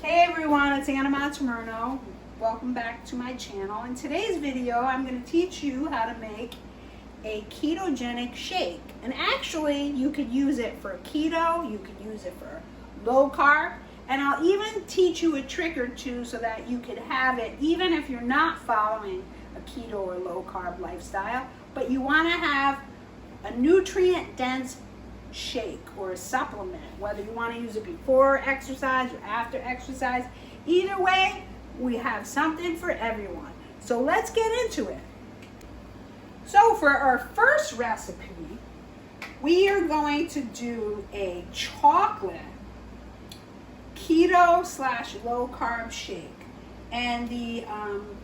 Hey everyone, it's Anna Montemurno. Welcome back to my channel. In today's video, I'm going to teach you how to make a ketogenic shake. And actually, you could use it for keto, you could use it for low carb, and I'll even teach you a trick or two so that you could have it even if you're not following a keto or low carb lifestyle, but you want to have a nutrient-dense shake or a supplement, whether you want to use it before exercise or after exercise. Either way, we have something for everyone. So let's get into it. So for our first recipe, we are going to do a chocolate keto / low carb shake. And the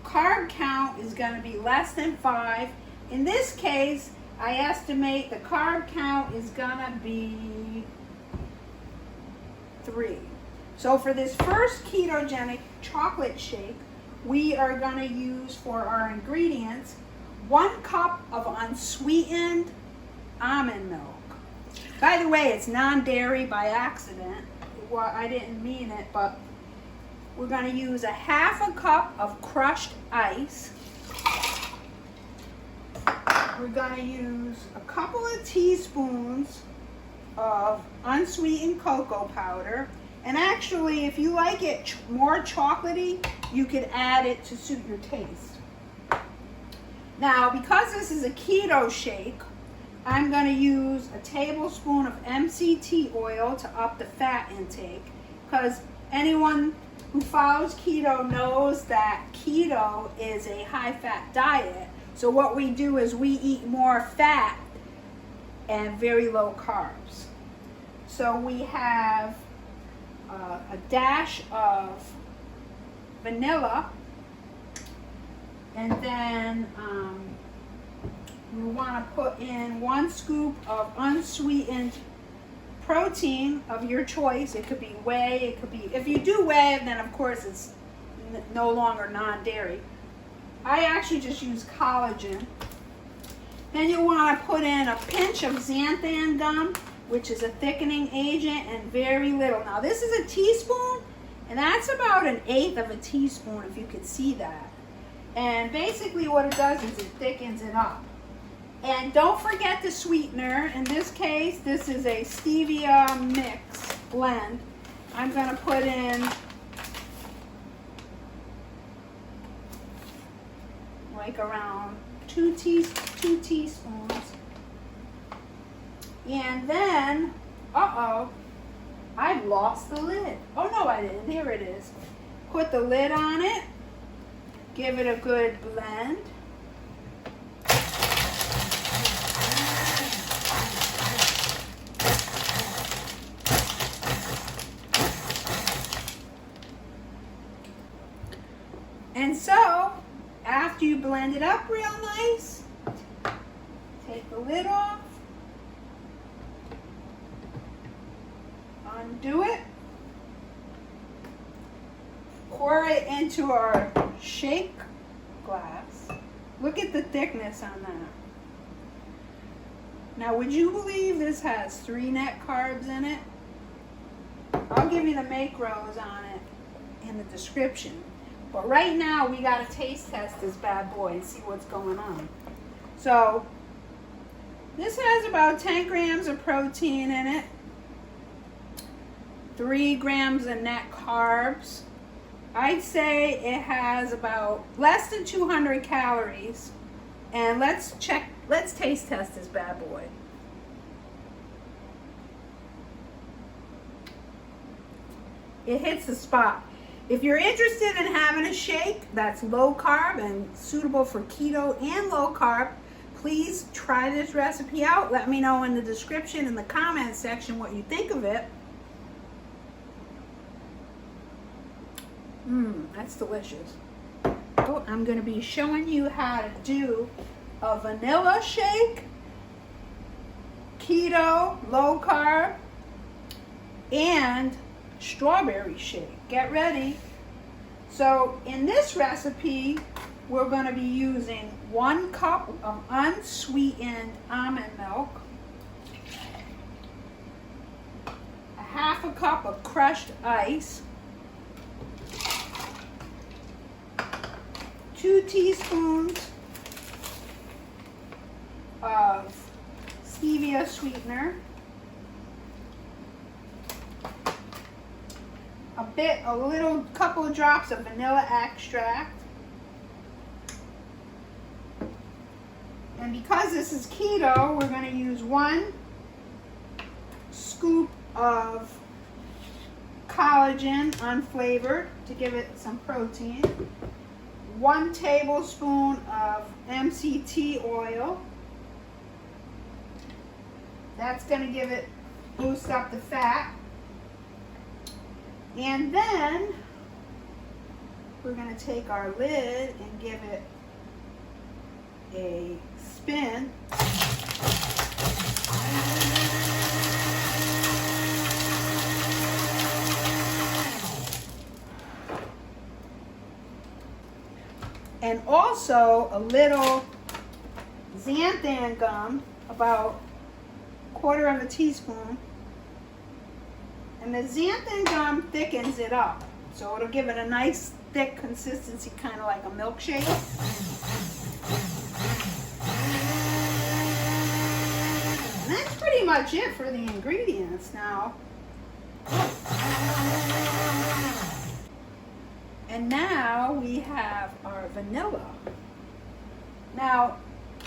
carb count is going to be less than 5. In this case, I estimate the carb count is gonna be 3. So for this first ketogenic chocolate shake, we are gonna use for our ingredients 1 cup of unsweetened almond milk. By the way, it's non-dairy by accident. Well, I didn't mean it, but we're gonna use a 1/2 cup of crushed ice. We're going to use a couple of teaspoons of unsweetened cocoa powder. And actually, if you like it more chocolatey, you could add it to suit your taste. Now, because this is a keto shake, I'm going to use a tablespoon of MCT oil to up the fat intake. Because anyone who follows keto knows that keto is a high-fat diet. So what we do is we eat more fat and very low carbs. So we have a dash of vanilla, and then we want to put in 1 scoop of unsweetened protein of your choice. It could be whey, it could be, if you do whey, then of course it's no longer non-dairy. I actually just use collagen. Then you want to put in a pinch of xanthan gum, which is a thickening agent, and very little. Now this is a teaspoon, and that's about 1/8 of a teaspoon, if you could see that. And basically what it does is it thickens it up. And don't forget the sweetener. In this case, this is a stevia mix blend. I'm going to put in like around 2 teaspoons. And then, I've lost the lid. Oh no, I didn't. Here it is. Put the lid on it. Give it a good blend. And so, after you blend it up real nice, take the lid off, undo it, pour it into our shake glass. Look at the thickness on that. Now, would you believe this has 3 net carbs in it? I'll give you the macros on it in the description. But right now, we got to taste test this bad boy and see what's going on. So, this has about 10 grams of protein in it, 3 grams of net carbs. I'd say it has about less than 200 calories. And let's taste test this bad boy. It hits the spot. If you're interested in having a shake that's low carb and suitable for keto and low carb, please try this recipe out. Let me know in the description, in the comment section, what you think of it. That's delicious. Oh, I'm going to be showing you how to do a vanilla shake, keto, low carb, and strawberry shake. Get ready. So in this recipe, we're going to be using 1 cup of unsweetened almond milk, a 1/2 cup of crushed ice, 2 teaspoons of stevia sweetener, a little couple of drops of vanilla extract. And because this is keto, we're going to use 1 scoop of collagen, unflavored, to give it some protein. 1 tablespoon of MCT oil. That's going to give it, boost up the fat. And then we're going to take our lid and give it a spin. And also a little xanthan gum, about 1/4 teaspoon. And the xanthan gum thickens it up, so it'll give it a nice thick consistency, kind of like a milkshake. And that's pretty much it for the ingredients now. And now we have our vanilla. Now,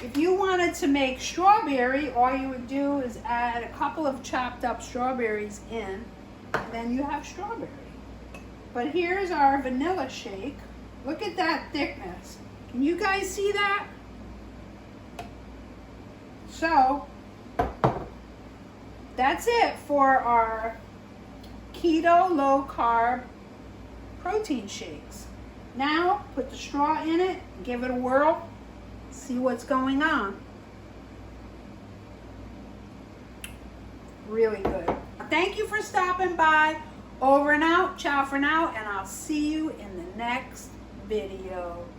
if you wanted to make strawberry, all you would do is add a couple of chopped up strawberries in, and then you have strawberry. But here's our vanilla shake. Look at that thickness. Can you guys see that? So, that's it for our keto low carb protein shakes. Now, put the straw in it, give it a whirl, see what's going on. Really good. Thank you for stopping by. Over and out. Ciao for now, and I'll see you in the next video.